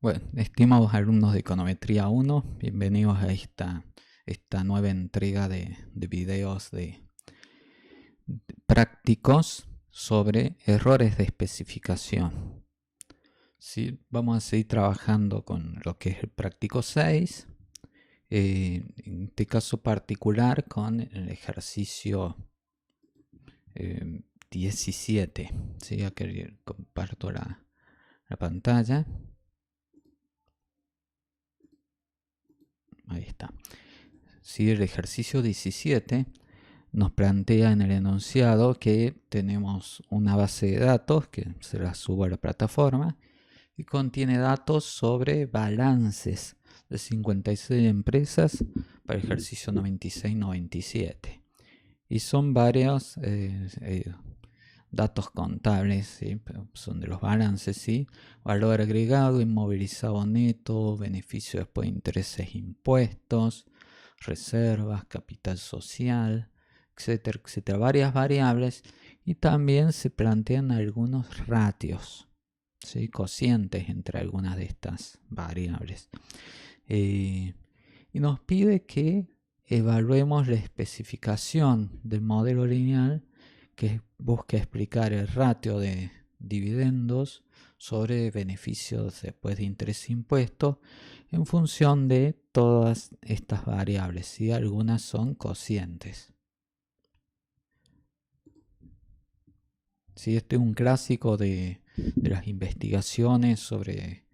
Bueno, estimados alumnos de Econometría 1, bienvenidos a esta nueva entrega de videos prácticos sobre errores de especificación. ¿Sí? Vamos a seguir trabajando con lo que es el práctico 6, en este caso particular con el ejercicio 17. ¿Sí? Aquí comparto la pantalla. Ahí está. Sí, el ejercicio 17 nos plantea en el enunciado que tenemos una base de datos que se la subo a la plataforma y contiene datos sobre balances de 56 empresas para el ejercicio 96-97. Y son varios datos contables, ¿sí? Son de los balances, ¿sí? Valor agregado, inmovilizado neto, beneficio después de intereses e impuestos, reservas, capital social, etcétera, etcétera. Varias variables y también se plantean algunos ratios, ¿sí? Cocientes entre algunas de estas variables. Y nos pide que evaluemos la especificación del modelo lineal que busca explicar el ratio de dividendos sobre beneficios después de interés e impuestos en función de todas estas variables, ¿sí? Algunas son cocientes. ¿Sí? Este es un clásico de las investigaciones sobre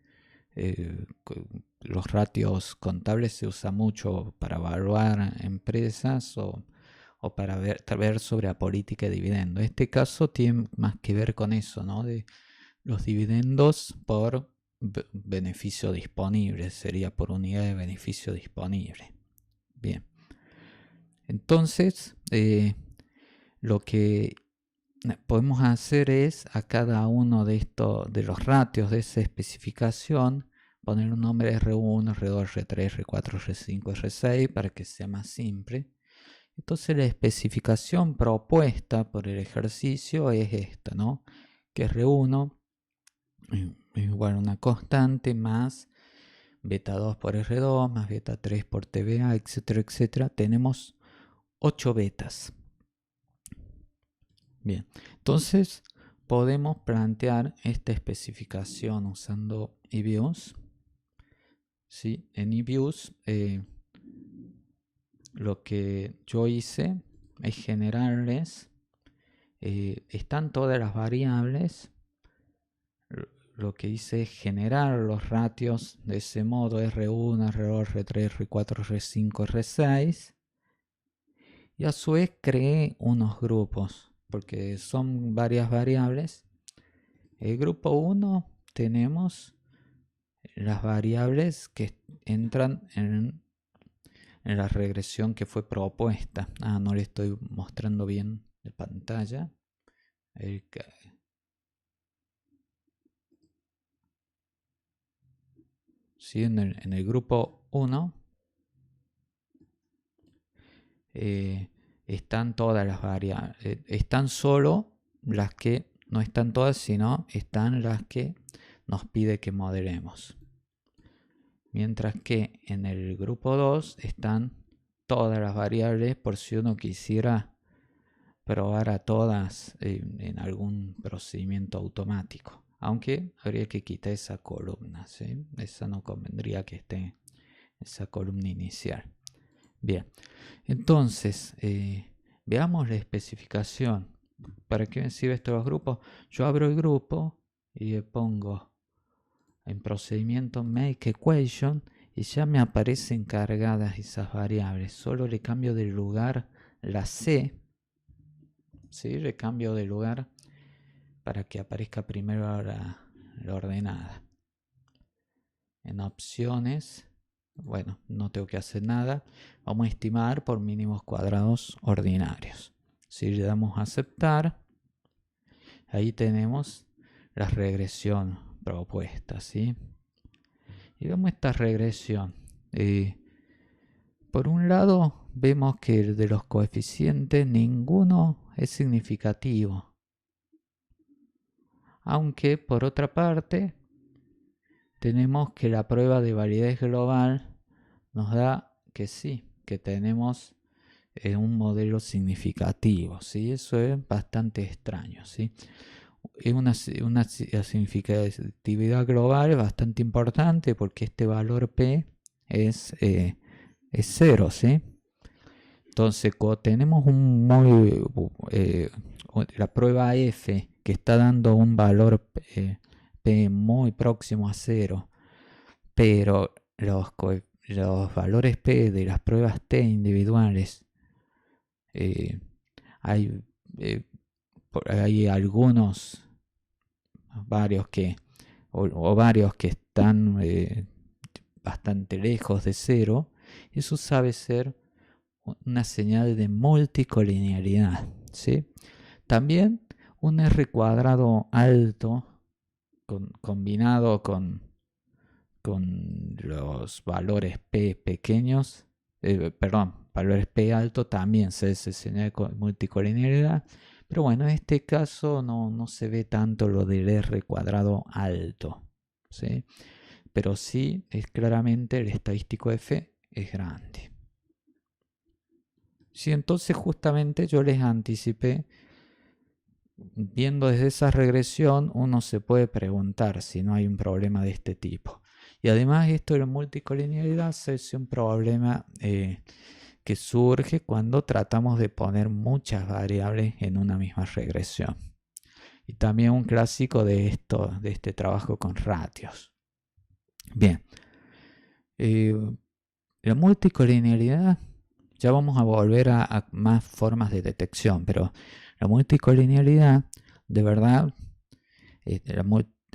los ratios contables. Se usa mucho para evaluar empresas o para ver sobre la política de dividendos. En este caso tiene más que ver con eso, ¿no? De los dividendos por beneficio disponible, sería por unidad de beneficio disponible. Bien, entonces lo que podemos hacer es a cada uno de los ratios de esa especificación poner un nombre R1, R2, R3, R4, R5, R6 para que sea más simple. Entonces la especificación propuesta por el ejercicio es esta, ¿no? Que R1 es igual a una constante más beta 2 por R2 más beta 3 por TVA, etcétera, etcétera. Tenemos 8 betas. Bien, entonces podemos plantear esta especificación usando eViews. ¿Sí? En eViews lo que yo hice es generarles, están todas las variables, lo que hice es generar los ratios de ese modo, R1, R2, R3, R4, R5, R6, y a su vez creé unos grupos, porque son varias variables. El grupo 1 tenemos las variables que entran en la regresión que fue propuesta. No le estoy mostrando bien de pantalla. ¿Sí? En el grupo 1 están todas las variables. Están solo las que no están todas, sino están las que nos pide que modelemos. Mientras que en el grupo 2 están todas las variables por si uno quisiera probar a todas en algún procedimiento automático. Aunque habría que quitar esa columna, ¿sí? Esa no convendría que esté esa columna inicial. Bien, entonces veamos la especificación. ¿Para qué me sirven estos grupos? Yo abro el grupo y le pongo en procedimiento make equation y ya me aparecen cargadas esas variables. Solo le cambio de lugar la C. ¿Sí? Le cambio de lugar para que aparezca primero la ordenada. En opciones, bueno, no tengo que hacer nada. Vamos a estimar por mínimos cuadrados ordinarios. Si le damos a aceptar, ahí tenemos la regresión propuesta, ¿sí? Y vemos esta regresión. Por un lado, vemos que de los coeficientes ninguno es significativo. Aunque por otra parte, tenemos que la prueba de validez global nos da que sí, que tenemos un modelo significativo, ¿sí? Eso es bastante extraño, ¿sí? Es una significatividad global bastante importante porque este valor P es 0, ¿sí? Entonces, cuando tenemos la prueba F que está dando un valor P muy próximo a 0, pero los valores P de las pruebas T individuales hay, hay algunos, varios que, o varios que están bastante lejos de 0, eso sabe ser una señal de multicolinealidad, ¿sí? También un R cuadrado alto combinado con los valores P pequeños, valores P alto también se señala con multicolinealidad, pero bueno, en este caso no se ve tanto lo del R cuadrado alto, ¿sí? Pero sí es claramente el estadístico F es grande. Sí, entonces justamente yo les anticipé, viendo desde esa regresión, uno se puede preguntar si no hay un problema de este tipo. Y además esto de la multicolinealidad es un problema que surge cuando tratamos de poner muchas variables en una misma regresión. Y también un clásico de este trabajo con ratios. Bien, la multicolinealidad, ya vamos a volver a más formas de detección, pero la multicolinealidad, de verdad,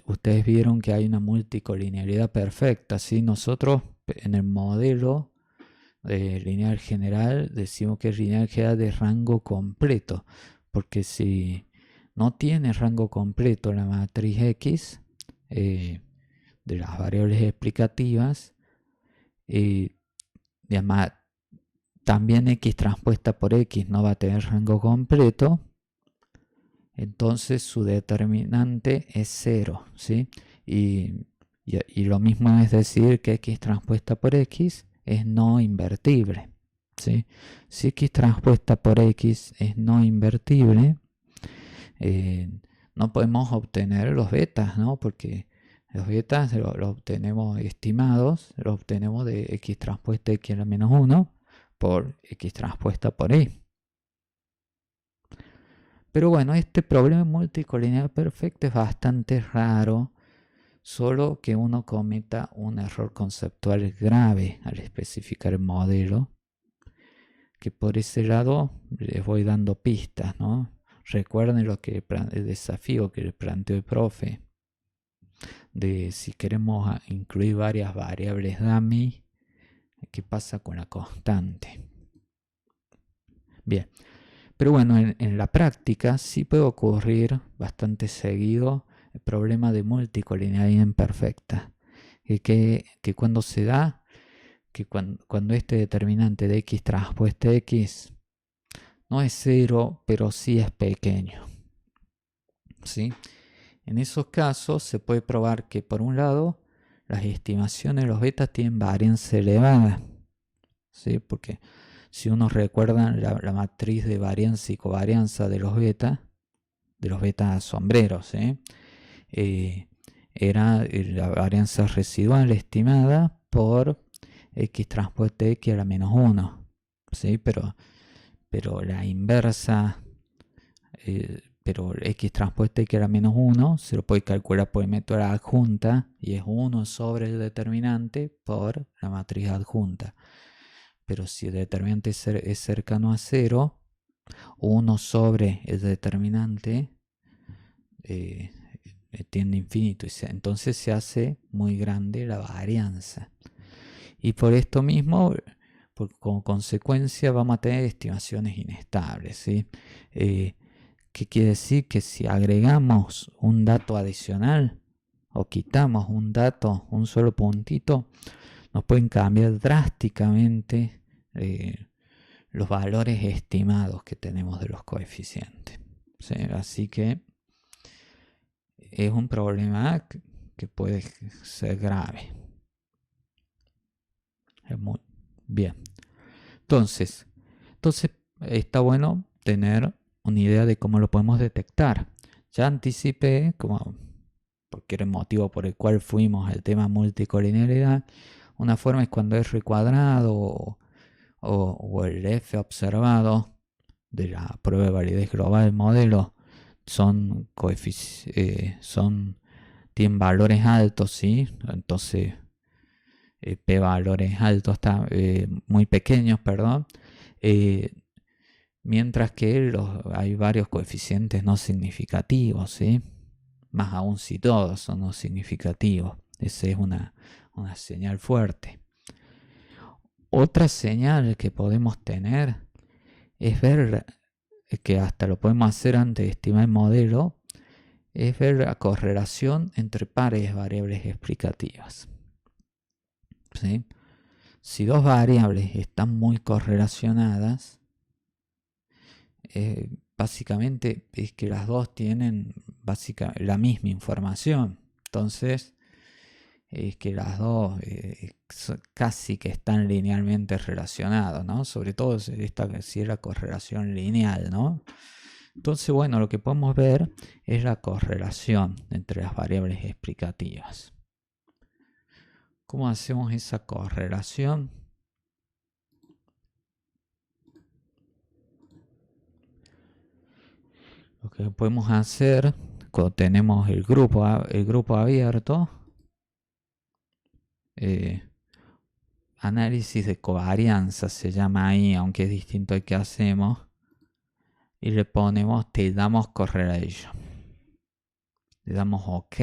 ustedes vieron que hay una multicolinealidad perfecta, ¿sí? Nosotros en el modelo lineal general decimos que es lineal general de rango completo, porque si no tiene rango completo la matriz X de las variables explicativas, también X transpuesta por X no va a tener rango completo, entonces su determinante es 0, ¿sí? Y lo mismo es decir que X transpuesta por X es no invertible, ¿sí? Si X transpuesta por X es no invertible, no podemos obtener los betas, ¿no? Porque los betas los obtenemos estimados, los obtenemos de X transpuesta X a la menos 1 por X transpuesta por Y. Pero bueno, este problema multicolineal perfecto es bastante raro, solo que uno cometa un error conceptual grave al especificar el modelo, que por ese lado les voy dando pistas, ¿no? Recuerden el desafío que le planteó el profe, de si queremos incluir varias variables dummy, ¿qué pasa con la constante? Bien, pero bueno, en la práctica sí puede ocurrir bastante seguido el problema de multicolinealidad imperfecta, que cuando se da, que cuando este determinante de X transpuesta X no es 0, pero sí es pequeño, ¿sí? En esos casos se puede probar que por un lado las estimaciones de los betas tienen varianza elevada, ¿sí? Porque si uno recuerda la matriz de varianza y covarianza de los betas sombreros, ¿sí? Era la varianza residual estimada por X transpuesta X a la menos 1, ¿sí? Pero la inversa, pero X transpuesta X a la menos 1 se lo puede calcular por el método de la adjunta y es 1 sobre el determinante por la matriz adjunta. Pero si el determinante es cercano a 0, 1 sobre el determinante tiende a infinito, entonces se hace muy grande la varianza. Y por esto mismo, como consecuencia, vamos a tener estimaciones inestables, ¿sí? ¿Qué quiere decir? Que si agregamos un dato adicional o quitamos un dato, un solo puntito, nos pueden cambiar drásticamente los valores estimados que tenemos de los coeficientes, ¿sí? Así que es un problema que puede ser grave. Muy bien. Entonces está bueno tener una idea de cómo lo podemos detectar. Ya anticipé, como porque era el motivo por el cual fuimos al tema multicolinealidad, una forma es cuando R cuadrado o el F observado de la prueba de validez global del modelo tienen valores altos, ¿sí? Entonces P valores altos, muy pequeños, perdón. Mientras que hay varios coeficientes no significativos, ¿sí? Más aún si todos son no significativos. Esa es una señal fuerte. Otra señal que podemos tener es ver, que hasta lo podemos hacer antes de estimar el modelo, es ver la correlación entre pares de variables explicativas. ¿Sí? Si dos variables están muy correlacionadas, básicamente es que las dos tienen la misma información. Entonces, es que las dos casi que están linealmente relacionadas, ¿no? Sobre todo si es la correlación lineal, ¿no? Entonces, bueno, lo que podemos ver es la correlación entre las variables explicativas. ¿Cómo hacemos esa correlación? Lo que podemos hacer cuando tenemos el grupo abierto, análisis de covarianza se llama ahí, aunque es distinto al que hacemos, y le ponemos damos correlation, le damos OK,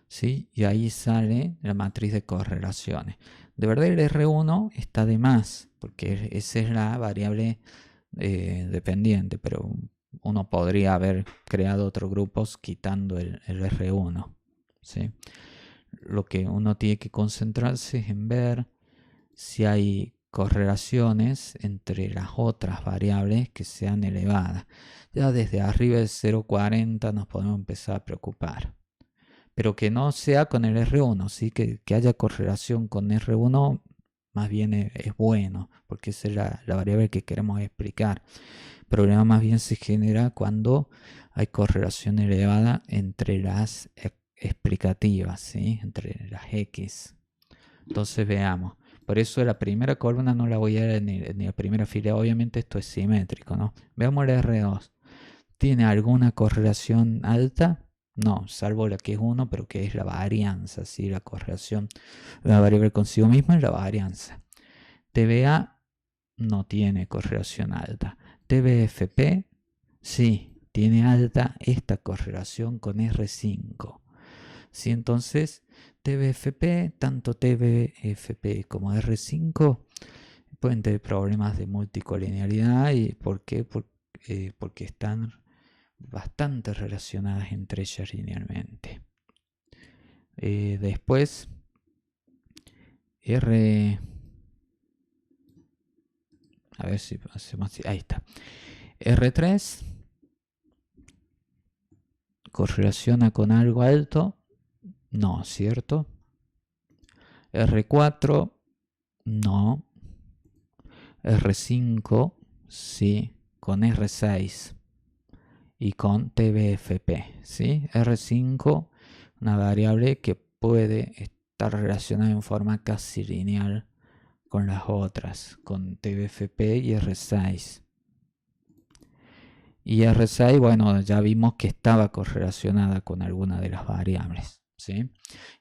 ¿sí? Y ahí sale la matriz de correlaciones. De verdad el R1 está de más, porque esa es la variable dependiente, pero uno podría haber creado otros grupos quitando el R1, ¿sí? Lo que uno tiene que concentrarse es en ver si hay correlaciones entre las otras variables que sean elevadas. Ya desde arriba del 0,40 nos podemos empezar a preocupar. Pero que no sea con el R1, ¿sí? Que haya correlación con R1 más bien es bueno, porque esa es la variable que queremos explicar. El problema más bien se genera cuando hay correlación elevada entre las explicativas, ¿sí? Entre las X. Entonces veamos. Por eso la primera columna no la voy a ver ni la primera fila. Obviamente esto es simétrico, ¿no? Veamos el R2. ¿Tiene alguna correlación alta? No, salvo la que es 1, pero que es la varianza, ¿sí? La correlación de la variable consigo misma es la varianza. TBA no tiene correlación alta. TBFP sí, tiene alta esta correlación con R5. ¿Sí? Entonces, TBFP, tanto TBFP como R5 pueden tener problemas de multicolinealidad. ¿Y por qué? Porque están bastante relacionadas entre ellas linealmente. Después, a ver si hacemos así. Ahí está. R3 correlaciona con algo alto. No, ¿cierto? R4 no. R5 sí. Con R6 y con TBFP, ¿sí? R5, una variable que puede estar relacionada en forma casi lineal con las otras, con TBFP y R6. Y R6, bueno, ya vimos que estaba correlacionada con alguna de las variables, ¿sí?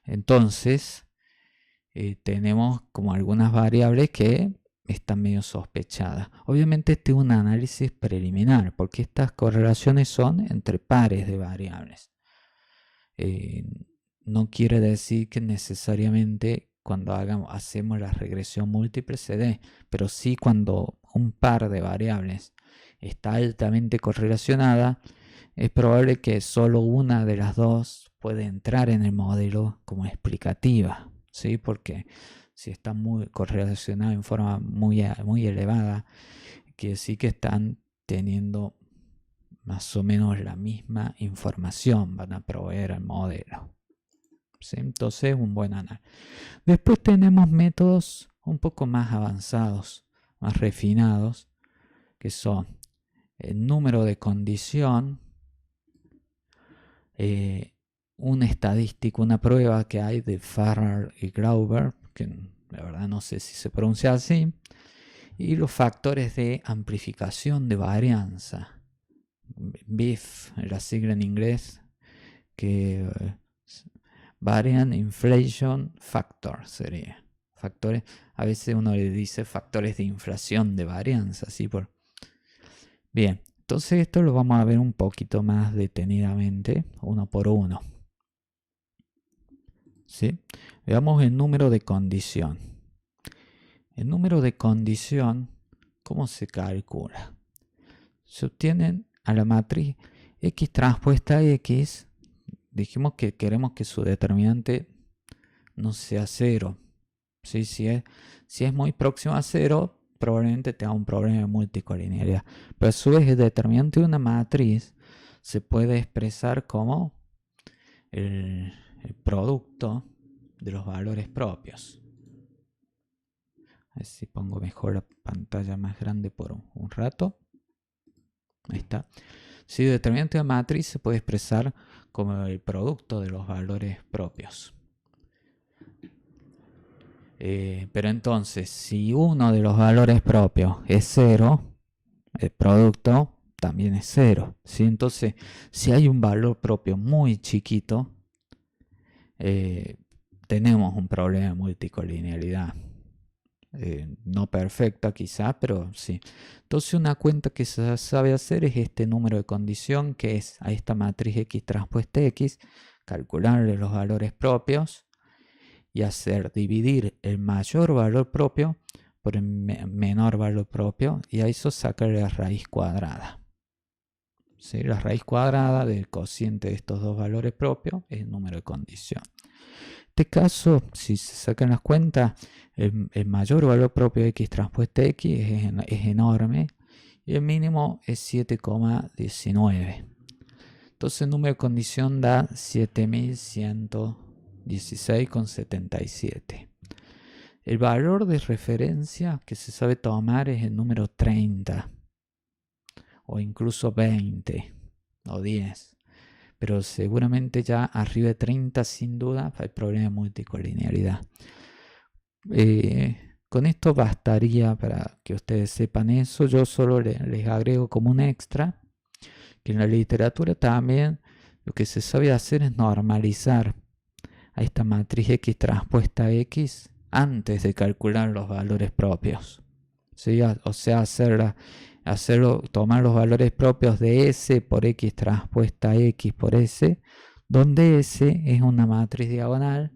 Entonces, tenemos como algunas variables que están medio sospechadas. Obviamente este es un análisis preliminar, porque estas correlaciones son entre pares de variables. No quiere decir que necesariamente cuando hacemos la regresión múltiple se dé, pero sí cuando un par de variables está altamente correlacionada, es probable que solo una de las dos puede entrar en el modelo como explicativa, ¿sí? Porque si está muy correlacionada en forma muy elevada, quiere decir que están teniendo más o menos la misma información van a proveer al modelo. ¿Sí? Entonces, un buen análisis. Después tenemos métodos un poco más avanzados, más refinados, que son el número de condición, una estadística, una prueba que hay de Farrar y Glauber, que la verdad no sé si se pronuncia así, y los factores de amplificación de varianza, BIF, la sigla en inglés, que Variant Inflation Factor sería. Factores, a veces uno le dice factores de inflación de varianza, así por... Bien, entonces esto lo vamos a ver un poquito más detenidamente, uno por uno. ¿Sí? Veamos el número de condición. El número de condición, ¿cómo se calcula? Se obtienen a la matriz X transpuesta X. Dijimos que queremos que su determinante no sea cero. ¿Sí? Si es muy próximo a cero, probablemente tenga un problema de multicolinealidad. Pero a su vez el determinante de una matriz se puede expresar como el producto de los valores propios. A ver si pongo mejor la pantalla más grande por un rato. Ahí está. Si el determinante de matriz se puede expresar como el producto de los valores propios. Pero entonces, si uno de los valores propios es 0, el producto también es 0. ¿Sí? Entonces, si hay un valor propio muy chiquito, tenemos un problema de multicolinealidad. No perfecta quizá, pero sí. Entonces una cuenta que se sabe hacer es este número de condición, que es a esta matriz X transpuesta X, calcularle los valores propios y hacer dividir el mayor valor propio por el menor valor propio, y a eso sacarle la raíz cuadrada. ¿Sí? La raíz cuadrada del cociente de estos dos valores propios es el número de condición. En este caso, si se sacan las cuentas, el mayor valor propio de X transpuesta X es enorme y el mínimo es 7,19. Entonces el número de condición da 7116,77. El valor de referencia que se sabe tomar es el número 30 o incluso 20 o 10. Pero seguramente ya arriba de 30 sin duda hay problema de multicolinealidad. Con esto bastaría para que ustedes sepan eso. Yo solo les agrego como un extra que en la literatura también lo que se sabe hacer es normalizar a esta matriz X transpuesta X antes de calcular los valores propios. ¿Sí? O sea, tomar los valores propios de S por X transpuesta X por S, donde S es una matriz diagonal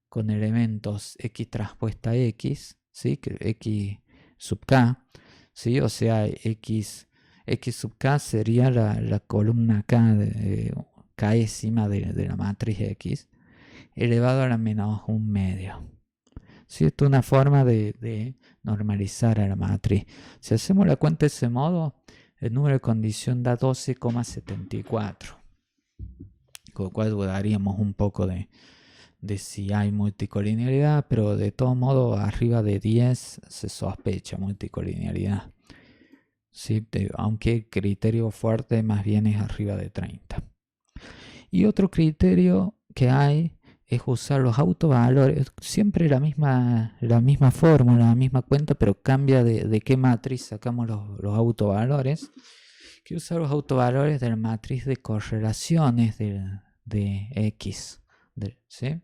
con elementos X transpuesta X, ¿sí? Que X sub K, ¿sí? O sea, X sub K sería la columna K, késima de la matriz X, elevado a la menos un medio. ¿Sí? Esto es una forma de normalizar a la matriz. Si hacemos la cuenta de ese modo, el número de condición da 12,74. Con lo cual dudaríamos un poco de si hay multicolinealidad, pero de todo modo arriba de 10 se sospecha multicolinealidad. ¿Sí? Aunque el criterio fuerte más bien es arriba de 30. Y otro criterio que hay es usar los autovalores, siempre la misma fórmula, la misma cuenta, pero cambia de qué matriz sacamos los autovalores. Que usar los autovalores de la matriz de correlaciones de X, ¿sí?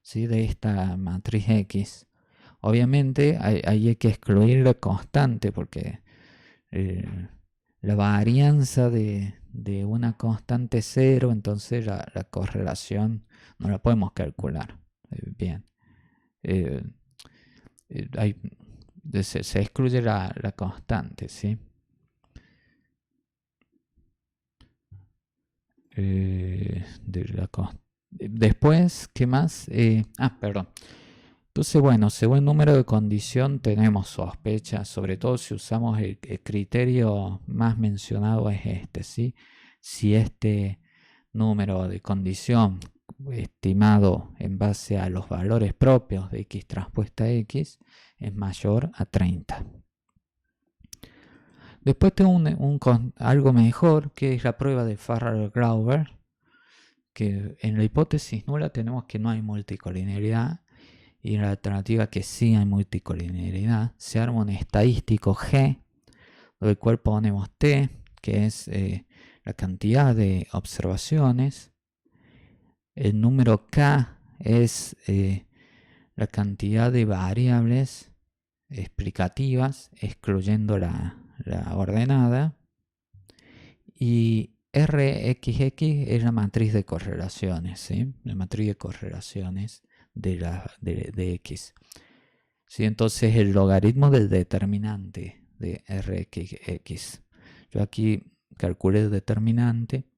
¿Sí? De esta matriz X. Obviamente hay que excluir la constante porque la varianza de una constante cero, entonces la correlación no la podemos calcular. Bien. Se excluye la constante, ¿sí? Después, ¿qué más? Perdón. Entonces, bueno, según el número de condición tenemos sospechas, sobre todo si usamos el criterio más mencionado es este, ¿sí? Si este número de condición estimado en base a los valores propios de x transpuesta x es mayor a 30. Después tengo algo mejor, que es la prueba de Farrar-Glauber, que en la hipótesis nula tenemos que no hay multicolinearidad, y en la alternativa que sí hay multicolinearidad, se arma un estadístico G, del cual ponemos T, que es la cantidad de observaciones. El número K es la cantidad de variables explicativas, excluyendo la ordenada. Y RXX es la matriz de correlaciones, ¿sí? La matriz de correlaciones de X. ¿Sí? Entonces el logaritmo del determinante de RXX. Yo aquí calculé el determinante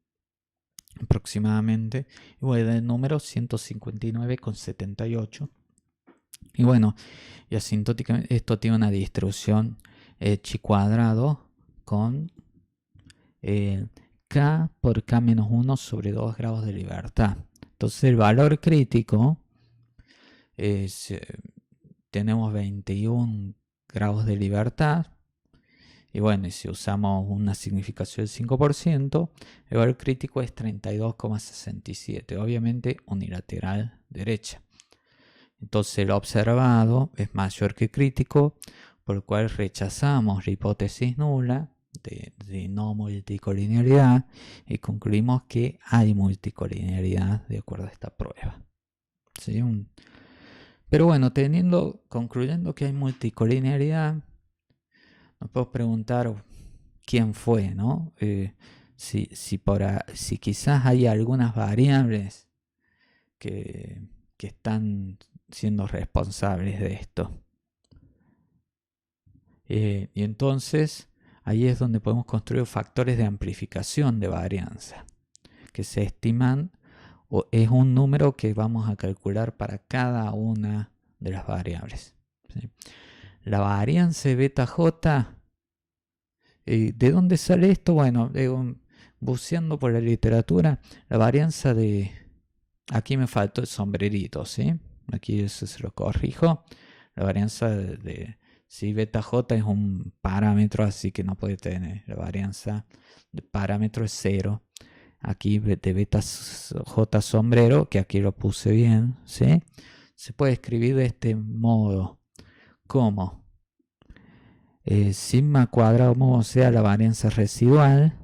aproximadamente y voy del número 159,78. Y bueno, y asintóticamente esto tiene una distribución chi cuadrado con K por K menos 1 sobre 2 grados de libertad. Entonces el valor crítico es, tenemos 21 grados de libertad. Y bueno, y si usamos una significación del 5%, el valor crítico es 32,67. Obviamente unilateral derecha. Entonces el observado es mayor que crítico, por lo cual rechazamos la hipótesis nula de no multicolinearidad y concluimos que hay multicolinearidad de acuerdo a esta prueba. ¿Sí? Pero bueno, concluyendo que hay multicolinearidad, nos podemos preguntar quién fue, ¿no? Si quizás hay algunas variables que están siendo responsables de esto. Y entonces ahí es donde podemos construir factores de amplificación de varianza, que se estiman, o es un número que vamos a calcular para cada una de las variables. ¿Sí? La varianza de beta j, ¿de dónde sale esto? Bueno, buceando por la literatura, la varianza de... Aquí me faltó el sombrerito, ¿sí? Aquí eso se lo corrijo. La varianza si beta j es un parámetro, así que no puede tener. La varianza de parámetro es 0. Aquí de beta j sombrero, que aquí lo puse bien, ¿sí? Se puede escribir de este modo. ¿Cómo? Sigma cuadrado modo sea la varianza residual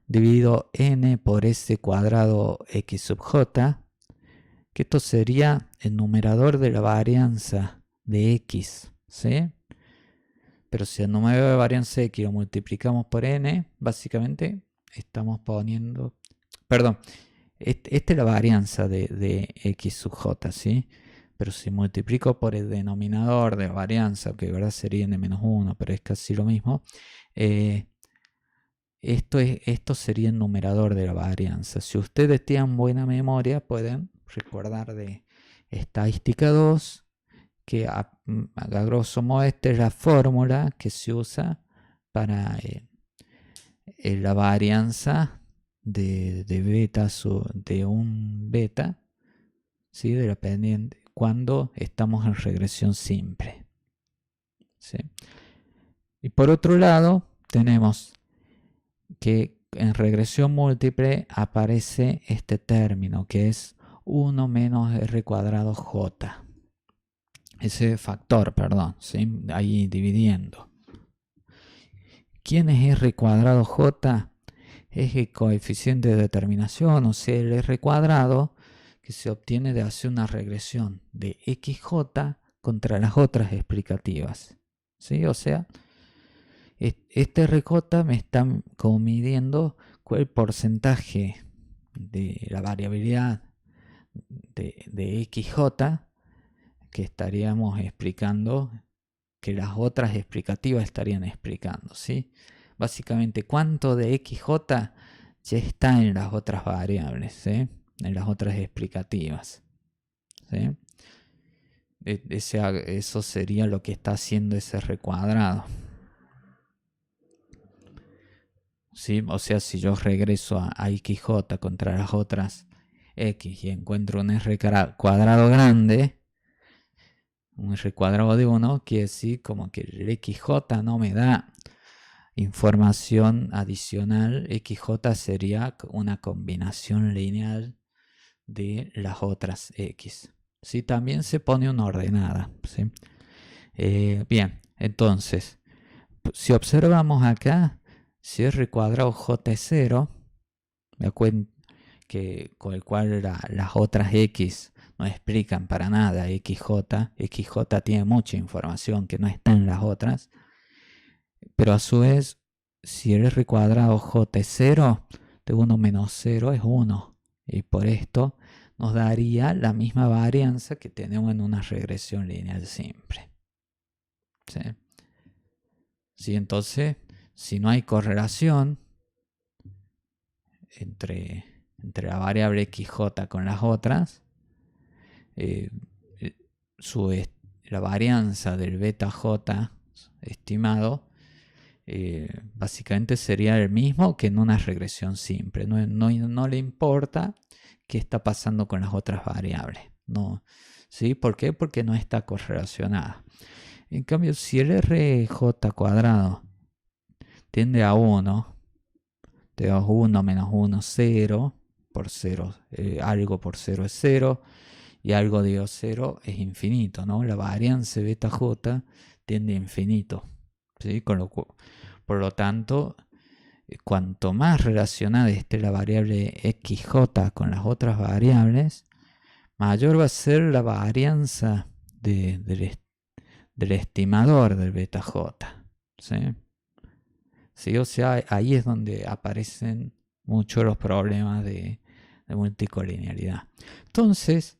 dividido n por s cuadrado x sub j, que esto sería el numerador de la varianza de x, ¿sí? Pero si el número de varianza x lo multiplicamos por n, básicamente estamos poniendo... Perdón, esta es la varianza de x sub j, ¿sí? Pero si multiplico por el denominador de la varianza, que de verdad sería n-1, pero es casi lo mismo, esto sería el numerador de la varianza. Si ustedes tienen buena memoria, pueden recordar de estadística 2, que a grosso modo esta es la fórmula que se usa para la varianza de beta de un beta, ¿sí? De la pendiente, cuando estamos en regresión simple, ¿sí? Y por otro lado tenemos que en regresión múltiple aparece este término que es 1 menos r cuadrado j, ese factor, perdón, ¿sí? Ahí dividiendo. ¿Quién es r cuadrado j? Es el coeficiente de determinación, o sea, el r cuadrado que se obtiene de hacer una regresión de xj contra las otras explicativas, ¿sí? O sea, este rj me está como midiendo cuál es el porcentaje de la variabilidad de xj que estaríamos explicando, que las otras explicativas estarían explicando, ¿sí? Básicamente, cuánto de xj ya está en las otras variables, ¿sí? En las otras explicativas, ¿sí? Eso sería lo que está haciendo ese recuadrado. ¿Sí? O sea, si yo regreso a XJ contra las otras X y encuentro un R cuadrado grande, un R cuadrado de 1, quiere decir como que el XJ no me da información adicional. XJ sería una combinación lineal de las otras X. ¿Sí? También se pone una ordenada. ¿Sí? Bien, entonces, si observamos acá, si R cuadrado J es 0, me cuento que con el cual las otras X no explican para nada XJ tiene mucha información que no está en las otras, pero a su vez, si el R cuadrado J es 0, de 1 menos 0 es 1, y por esto nos daría la misma varianza que tenemos en una regresión lineal simple. ¿Sí? ¿Sí? Entonces, si no hay correlación entre la variable XJ con las otras, la varianza del beta J estimado básicamente sería el mismo que en una regresión simple. No le importa qué está pasando con las otras variables. No. ¿Sí? ¿Por qué? Porque no está correlacionada. En cambio, si el RJ cuadrado tiende a 1, te das 1 menos 1, 0, por 0, algo por 0 es 0, y algo de 0 es infinito, ¿no? La varianza beta J tiende a infinito, ¿sí? Por lo tanto, cuanto más relacionada esté la variable XJ con las otras variables, mayor va a ser la varianza del estimador del beta J, ¿sí? ¿Sí? O sea, ahí es donde aparecen muchos los problemas de multicolinealidad. Entonces,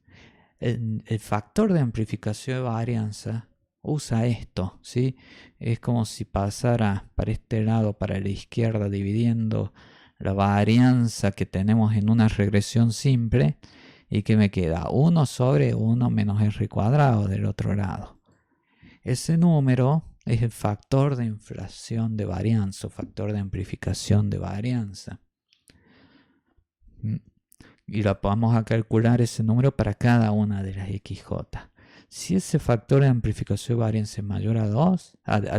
el factor de amplificación de varianza usa esto, ¿sí? Es como si pasara para este lado, para la izquierda, dividiendo la varianza que tenemos en una regresión simple, y que me queda 1 sobre 1 menos R cuadrado del otro lado. Ese número es el factor de inflación de varianza, o factor de amplificación de varianza. Y lo vamos a calcular ese número para cada una de las XJ. Si ese factor de amplificación de varianza es mayor a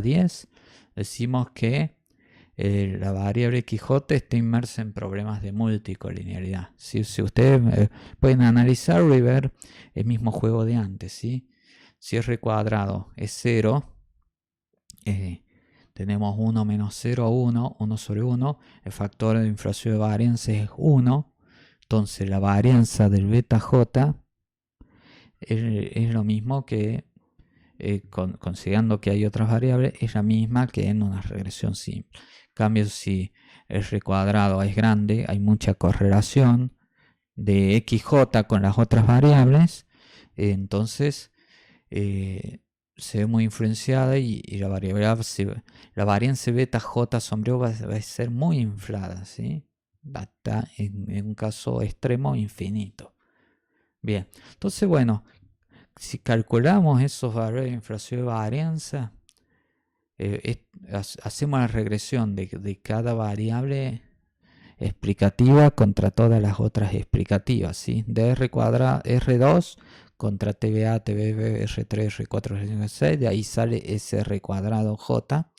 10, decimos que la variable XJ está inmersa en problemas de multicolinealidad. Si ustedes pueden analizarlo y ver el mismo juego de antes, ¿sí? Si R cuadrado es 0, tenemos 1 menos 0, 1 sobre 1. El factor de inflación de varianza es 1. Entonces la varianza del beta J es lo mismo que, considerando que hay otras variables, es la misma que en una regresión simple. En cambio, si R cuadrado es grande, hay mucha correlación de XJ con las otras variables, entonces se ve muy influenciada, y la varianza beta J sombrío va a ser muy inflada, ¿sí? Hasta en un caso extremo infinito. Bien, entonces bueno, si calculamos esos valores de inflación de varianza, hacemos la regresión de cada variable explicativa contra todas las otras explicativas, ¿sí? De R cuadrado, R2 contra TVA, TBB, R3, R4, R5, de ahí sale ese R cuadrado J,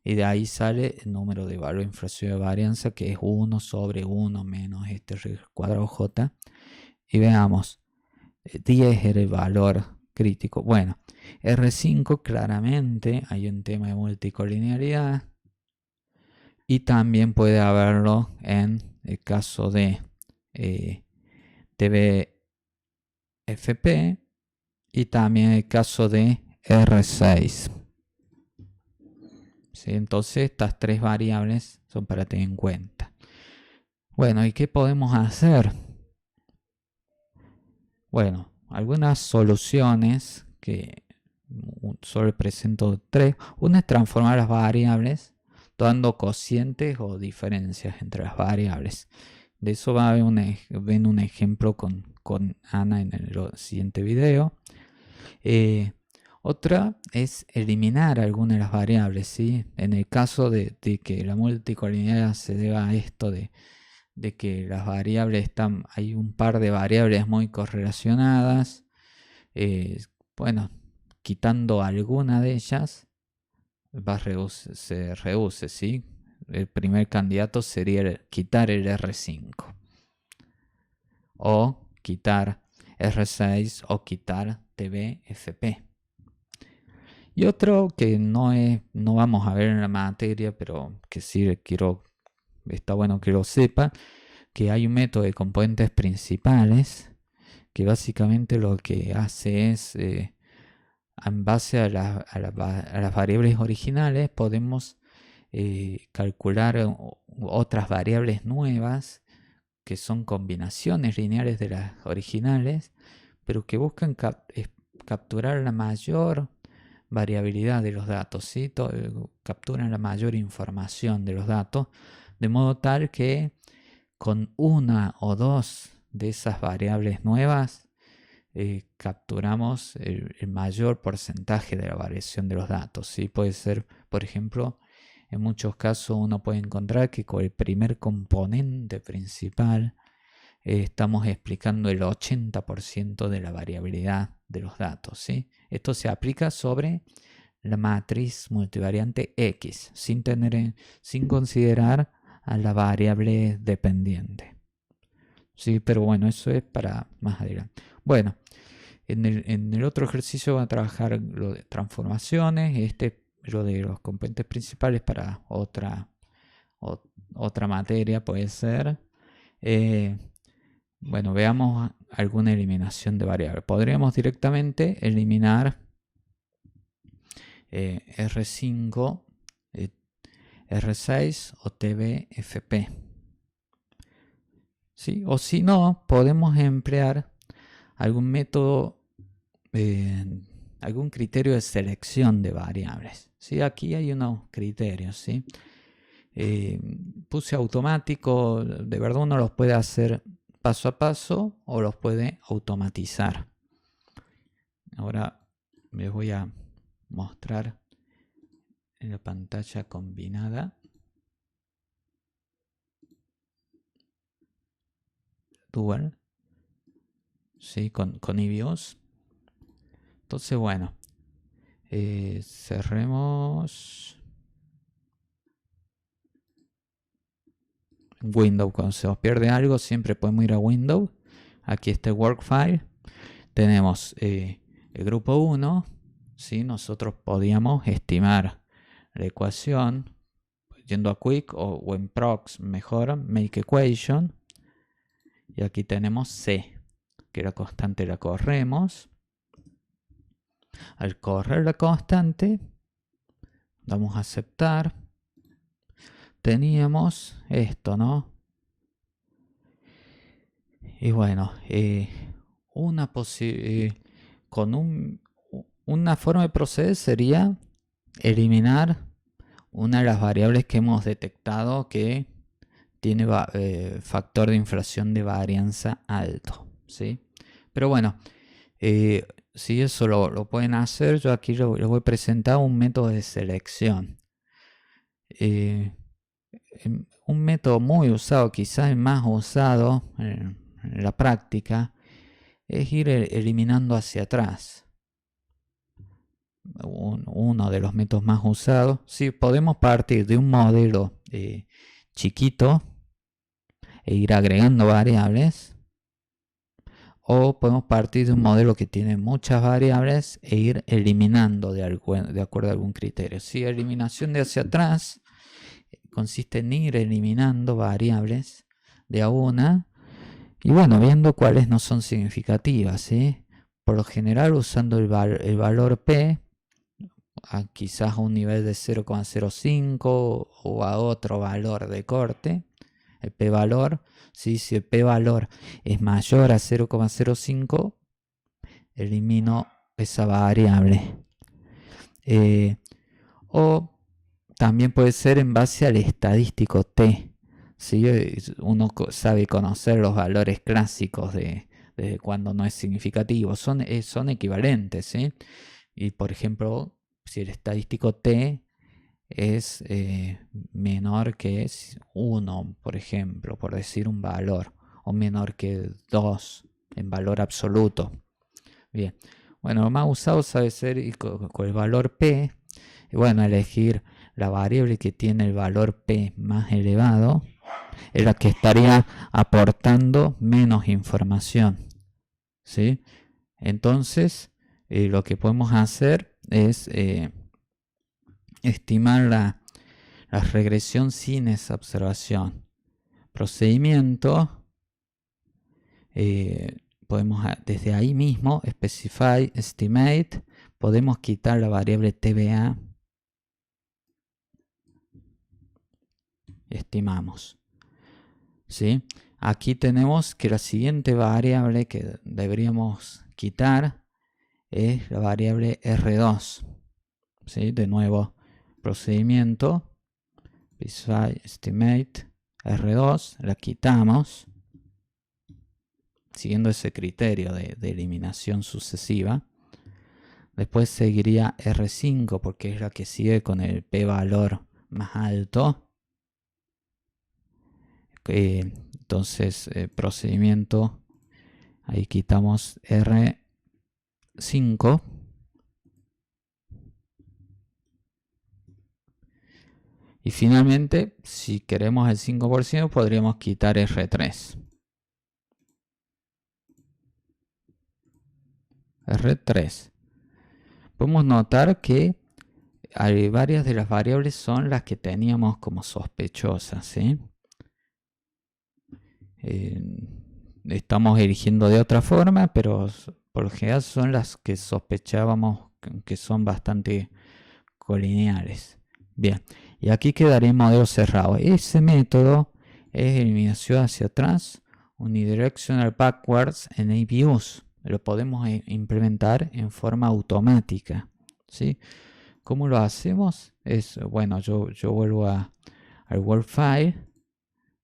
y de ahí sale el número de valor de inflación de varianza, que es 1 sobre 1 menos este R cuadrado J. Y veamos, 10 era el valor crítico. Bueno, R5 claramente hay un tema de multicolinealidad, y también puede haberlo en el caso de TBFP, y también el caso de R6. ¿Sí? Entonces estas tres variables son para tener en cuenta. Bueno, ¿y qué podemos hacer? Bueno, algunas soluciones que solo presento tres. Una es transformar las variables dando cocientes o diferencias entre las variables. De eso va a ver un ejemplo con Ana en el siguiente video. Otra es eliminar algunas de las variables, ¿sí? En el caso de que la multicolinialidad se deba a esto de que las variables hay un par de variables muy correlacionadas, bueno, quitando alguna de ellas, se reduce, ¿sí? El primer candidato sería quitar el R5 o quitar R6 o quitar TBFP. Y otro que no vamos a ver en la materia, pero que sí está bueno que lo sepa, que hay un método de componentes principales que básicamente lo que hace es, en base a las variables originales, podemos calcular otras variables nuevas que son combinaciones lineales de las originales, pero que buscan capturar la mayor variabilidad de los datos, ¿sí? Capturan la mayor información de los datos, de modo tal que con una o dos de esas variables nuevas capturamos el mayor porcentaje de la variación de los datos, ¿sí? Puede ser, por ejemplo, en muchos casos uno puede encontrar que con el primer componente principal estamos explicando el 80% de la variabilidad de los datos, ¿sí? Esto se aplica sobre la matriz multivariante X, sin considerar a la variable dependiente. Sí, pero bueno, eso es para más adelante. Bueno, en el otro ejercicio van a trabajar lo de transformaciones, lo de los componentes principales para otra materia puede ser. Bueno, veamos alguna eliminación de variables. Podríamos directamente eliminar R5, R6 o TBFP. ¿Sí? O si no, podemos emplear algún método, algún criterio de selección de variables. ¿Sí? Aquí hay unos criterios. ¿Sí? Puse automático, de verdad uno los puede hacer paso a paso o los puede automatizar. Ahora les voy a mostrar en la pantalla combinada. Dual, ¿sí? con eViews. Entonces, bueno, cerremos Windows. Cuando se os pierde algo, siempre podemos ir a Windows. Aquí está el Workfile. Tenemos el grupo 1. ¿Sí? Nosotros podíamos estimar la ecuación yendo a Quick o en Prox, mejor, Make Equation. Y aquí tenemos C, que la constante la corremos. Al correr la constante, damos a aceptar. Teníamos esto, ¿no? Y bueno, una forma de proceder sería eliminar una de las variables que hemos detectado que tiene factor de inflación de varianza alto, ¿sí? Pero bueno, si eso lo pueden hacer, yo aquí les voy a presentar un método de selección. Un método muy usado, quizás el más usado en la práctica, es ir eliminando hacia atrás. Uno de los métodos más usados. Sí, podemos partir de un modelo chiquito e ir agregando variables, o podemos partir de un modelo que tiene muchas variables e ir eliminando de acuerdo a algún criterio. Si eliminación de hacia atrás consiste en ir eliminando variables de a una y bueno, viendo cuáles no son significativas, ¿sí? Por lo general usando el valor P quizás a un nivel de 0,05 o a otro valor de corte, el p-valor. ¿Sí? Si el p-valor es mayor a 0,05, elimino esa variable. O también puede ser en base al estadístico T. ¿Sí? Uno sabe conocer los valores clásicos de desde cuando no es significativo, son equivalentes, ¿sí? Y por ejemplo, si el estadístico t es menor que 1, por ejemplo, por decir un valor, o menor que 2 en valor absoluto. Bien, bueno, lo más usado sabe ser con el valor p, y bueno, elegir la variable que tiene el valor p más elevado, es la que estaría aportando menos información, ¿sí? Entonces, lo que podemos hacer es estimar la regresión sin esa observación. Procedimiento, podemos desde ahí mismo, specify, estimate, podemos quitar la variable tba, estimamos, ¿sí? Aquí tenemos que la siguiente variable que deberíamos quitar es la variable R2, ¿sí? De nuevo, procedimiento, specify, estimate, R2, la quitamos, siguiendo ese criterio de eliminación sucesiva. Después seguiría R5 porque es la que sigue con el p-valor más alto. Entonces, procedimiento, ahí quitamos R5. Y finalmente, si queremos el 5%, podríamos quitar R3. R3. Podemos notar que hay varias de las variables son las que teníamos como sospechosas, ¿sí? Estamos eligiendo de otra forma, pero por lo general son las que sospechábamos que son bastante colineales. Bien, y aquí quedaría el modelo cerrado. Ese método es eliminación hacia atrás, unidirectional backwards en ABUs. Lo podemos implementar en forma automática, ¿sí? ¿Cómo lo hacemos? Es, bueno, yo vuelvo al Word file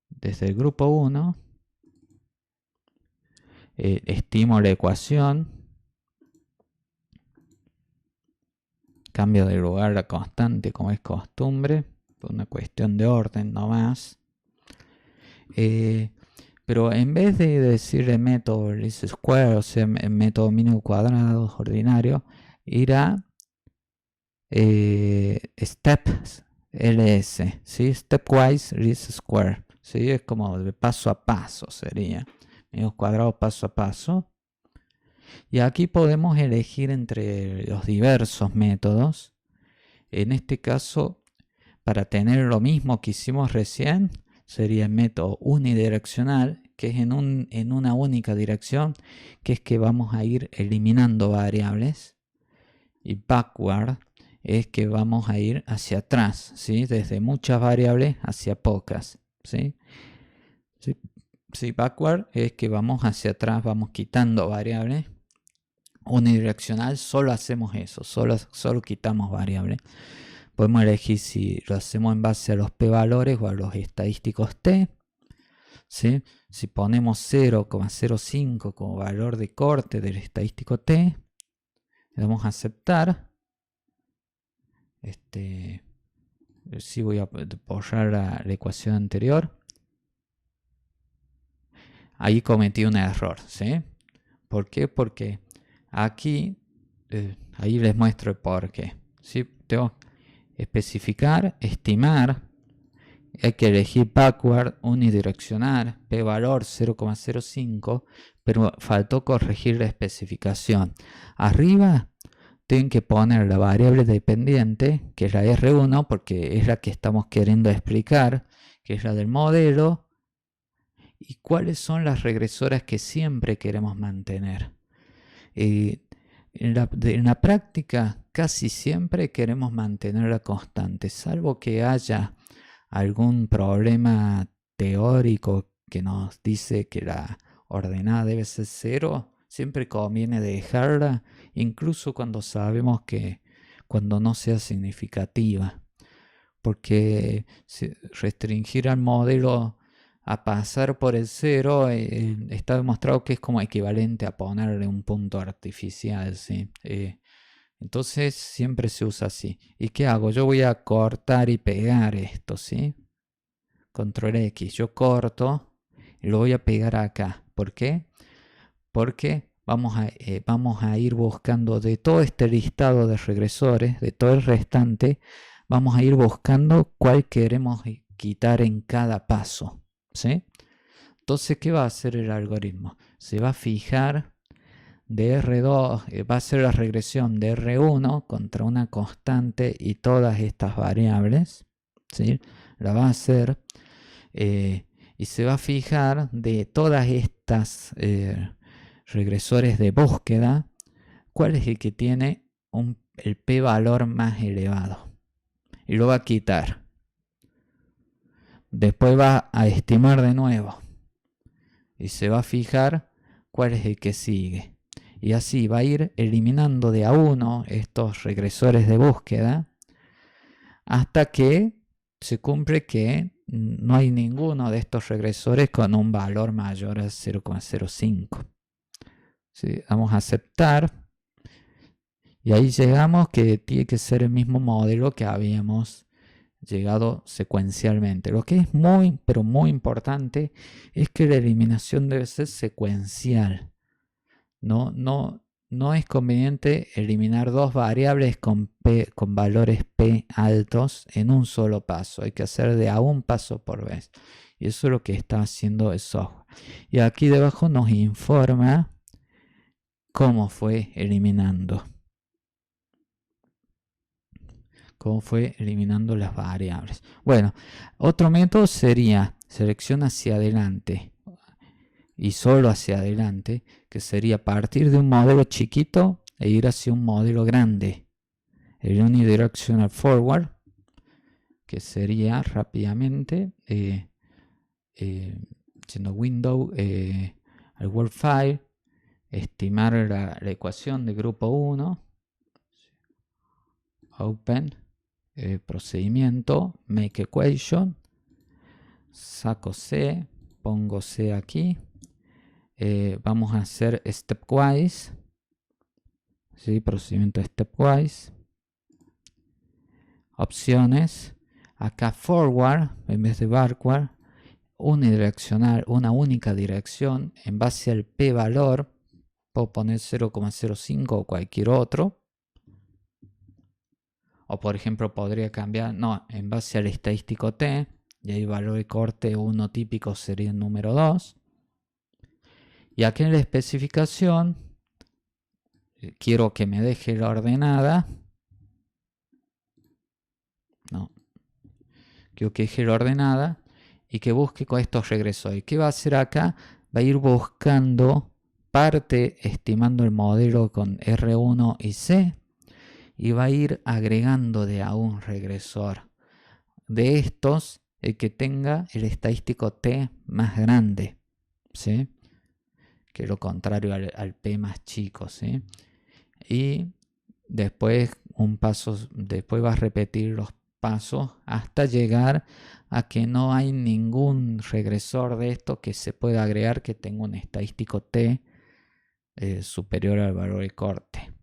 desde el grupo 1, estimo la ecuación, cambio de lugar la constante como es costumbre, por una cuestión de orden nomás. Pero en vez de decir el método least square, o sea, el método mínimo cuadrado ordinario, irá steps ls, ¿sí? Stepwise least square, ¿sí? Es como de paso a paso sería, mínimo cuadrado paso a paso. Y aquí podemos elegir entre los diversos métodos. En este caso, para tener lo mismo que hicimos recién, sería el método unidireccional, que es en una única dirección, que es que vamos a ir eliminando variables. Y backward es que vamos a ir hacia atrás, ¿sí? Desde muchas variables hacia pocas, ¿sí? Sí, backward es que vamos hacia atrás, vamos quitando variables. Unidireccional solo hacemos eso, solo quitamos variables. Podemos elegir si lo hacemos en base a los p-valores o a los estadísticos t, ¿sí? Si ponemos 0,05 como valor de corte del estadístico t, le damos a aceptar. Sí, voy a borrar la ecuación anterior. Ahí cometí un error, ¿sí? ¿Por qué? Porque aquí, ahí les muestro el por qué, ¿sí? Tengo que especificar, estimar, hay que elegir backward, unidireccional, p-valor 0,05, pero faltó corregir la especificación. Arriba tienen que poner la variable dependiente, que es la R1, porque es la que estamos queriendo explicar, que es la del modelo, y cuáles son las regresoras que siempre queremos mantener. En la práctica casi siempre queremos mantenerla constante, salvo que haya algún problema teórico que nos dice que la ordenada debe ser 0, siempre conviene dejarla, incluso cuando sabemos que cuando no sea significativa, porque restringir al modelo a pasar por el 0, está demostrado que es como equivalente a ponerle un punto artificial, ¿sí? Entonces siempre se usa así. ¿Y qué hago? Yo voy a cortar y pegar esto, ¿sí? Control X, yo corto y lo voy a pegar acá. ¿Por qué? Porque vamos a ir buscando de todo este listado de regresores, de todo el restante, vamos a ir buscando cuál queremos quitar en cada paso, ¿sí? Entonces, ¿qué va a hacer el algoritmo? Se va a fijar de R2, va a hacer la regresión de R1 contra una constante y todas estas variables, ¿sí? La va a hacer y se va a fijar de todas estas regresores de búsqueda, cuál es el que tiene el p-valor más elevado. Y lo va a quitar. Después va a estimar de nuevo. Y se va a fijar cuál es el que sigue. Y así va a ir eliminando de a uno estos regresores de búsqueda hasta que se cumple que no hay ninguno de estos regresores con un valor mayor a 0,05. ¿Sí? Vamos a aceptar. Y ahí llegamos que tiene que ser el mismo modelo que habíamos llegado secuencialmente. Lo que es muy, pero muy importante es que la eliminación debe ser secuencial. No es conveniente eliminar dos variables con valores p altos en un solo paso. Hay que hacer de a un paso por vez. Y eso es lo que está haciendo el software. Y aquí debajo nos informa cómo fue eliminando. Cómo fue eliminando las variables. Bueno, otro método sería selección hacia adelante y solo hacia adelante, que sería partir de un modelo chiquito e ir hacia un modelo grande. El unidirectional forward, que sería rápidamente siendo window al word file, estimar la ecuación de grupo 1, open, procedimiento, make equation, saco C, pongo C aquí, vamos a hacer stepwise, ¿sí? Procedimiento stepwise, opciones, acá forward en vez de backward, unidireccional, una única dirección, en base al p valor, puedo poner 0,05 o cualquier otro. O por ejemplo podría cambiar, no, en base al estadístico t, y ahí valor de corte 1 típico sería el número 2. Y aquí en la especificación quiero que me deje la ordenada. No. Quiero que deje la ordenada y que busque con estos regresores. ¿Qué va a hacer acá? Va a ir buscando parte estimando el modelo con R1 y C. Y va a ir agregando de a un regresor. De estos, el que tenga el estadístico T más grande, ¿sí? Que es lo contrario al P más chico, ¿sí? Y después después va a repetir los pasos hasta llegar a que no hay ningún regresor de esto que se pueda agregar que tenga un estadístico T superior al valor de corte.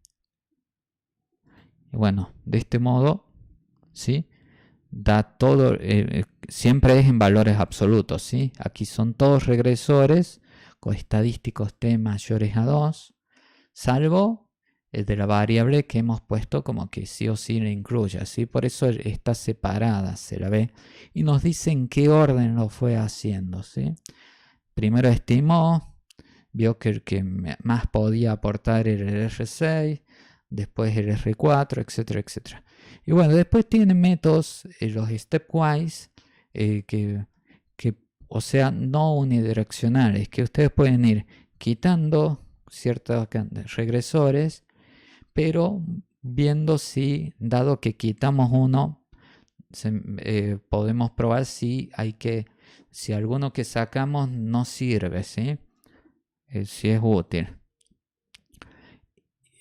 Y bueno, de este modo, ¿sí? Da todo, siempre es en valores absolutos, ¿sí? Aquí son todos regresores con estadísticos t mayores a 2, salvo el de la variable que hemos puesto como que sí o sí le incluya, ¿sí? Por eso está separada, se la ve, y nos dice en qué orden lo fue haciendo, ¿sí? Primero estimó, vio que el que más podía aportar era el R6, después el R4, etcétera, etcétera. Y bueno, después tienen métodos, los stepwise, o sea, no unidireccionales, que ustedes pueden ir quitando ciertos regresores, pero viendo si, dado que quitamos uno, podemos probar si alguno que sacamos no sirve, ¿sí? Si es útil.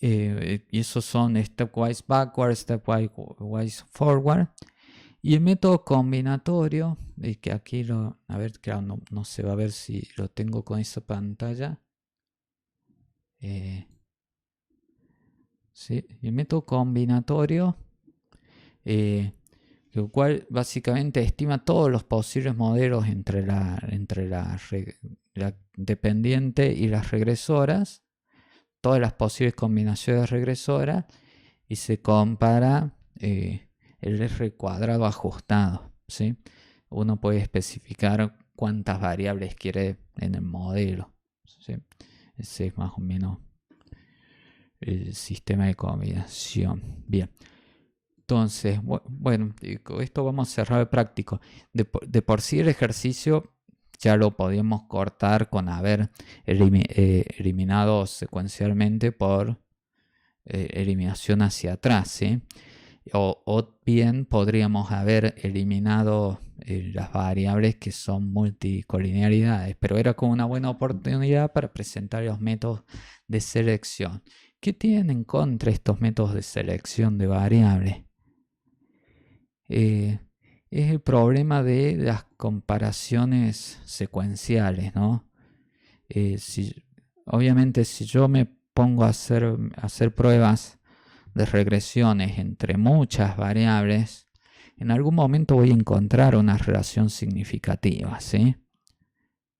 Y esos son stepwise backward, stepwise forward. Y el método combinatorio, que aquí a ver, claro, no se va a ver si lo tengo con esa pantalla. ¿Sí? El método combinatorio, el cual básicamente estima todos los posibles modelos entre la dependiente y las regresoras, todas las posibles combinaciones regresoras, y se compara el R cuadrado ajustado, ¿sí? Uno puede especificar cuántas variables quiere en el modelo, ¿sí? Ese es más o menos el sistema de combinación. Bien. Entonces, bueno, con esto vamos a cerrar el práctico. De por sí el ejercicio ya lo podíamos cortar con haber eliminado secuencialmente por eliminación hacia atrás, ¿sí? O bien podríamos haber eliminado las variables que son multicolinearidades, pero era como una buena oportunidad para presentar los métodos de selección. ¿Qué tienen en contra estos métodos de selección de variables? Es el problema de las comparaciones secuenciales, ¿no? Obviamente si yo me pongo a hacer pruebas de regresiones entre muchas variables, en algún momento voy a encontrar una relación significativa, ¿sí?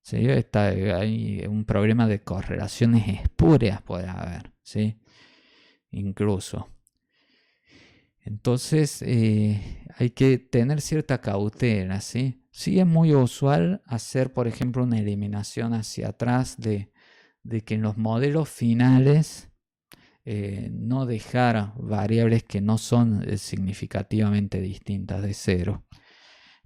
¿Sí? Hay un problema de correlaciones espurias puede haber, ¿sí? Incluso. Entonces hay que tener cierta cautela, ¿sí? Sí es muy usual hacer, por ejemplo, una eliminación hacia atrás de que en los modelos finales no dejar variables que no son significativamente distintas de cero.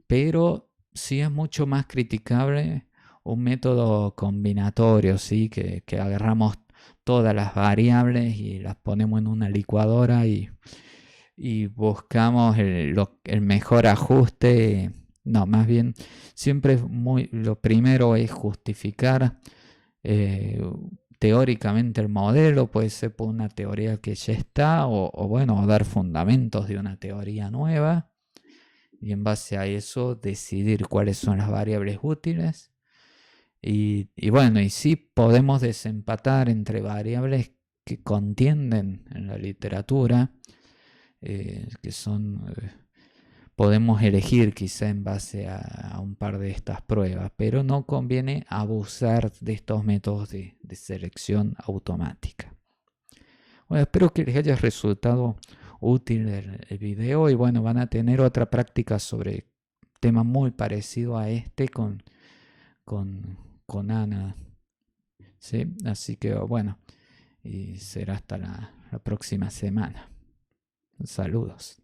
Pero sí es mucho más criticable un método combinatorio, ¿sí? Que agarramos todas las variables y las ponemos en una licuadora y buscamos el mejor ajuste. No, más bien siempre lo primero es justificar teóricamente el modelo, puede ser por una teoría que ya está o bueno, dar fundamentos de una teoría nueva y en base a eso decidir cuáles son las variables útiles y bueno, y sí podemos desempatar entre variables que contienden en la literatura, que son podemos elegir quizá en base a un par de estas pruebas, pero no conviene abusar de estos métodos de selección automática. Bueno, espero que les haya resultado útil el video y bueno, van a tener otra práctica sobre tema muy parecido a este con Ana. ¿Sí? Así que bueno, y será hasta la próxima semana. Saludos.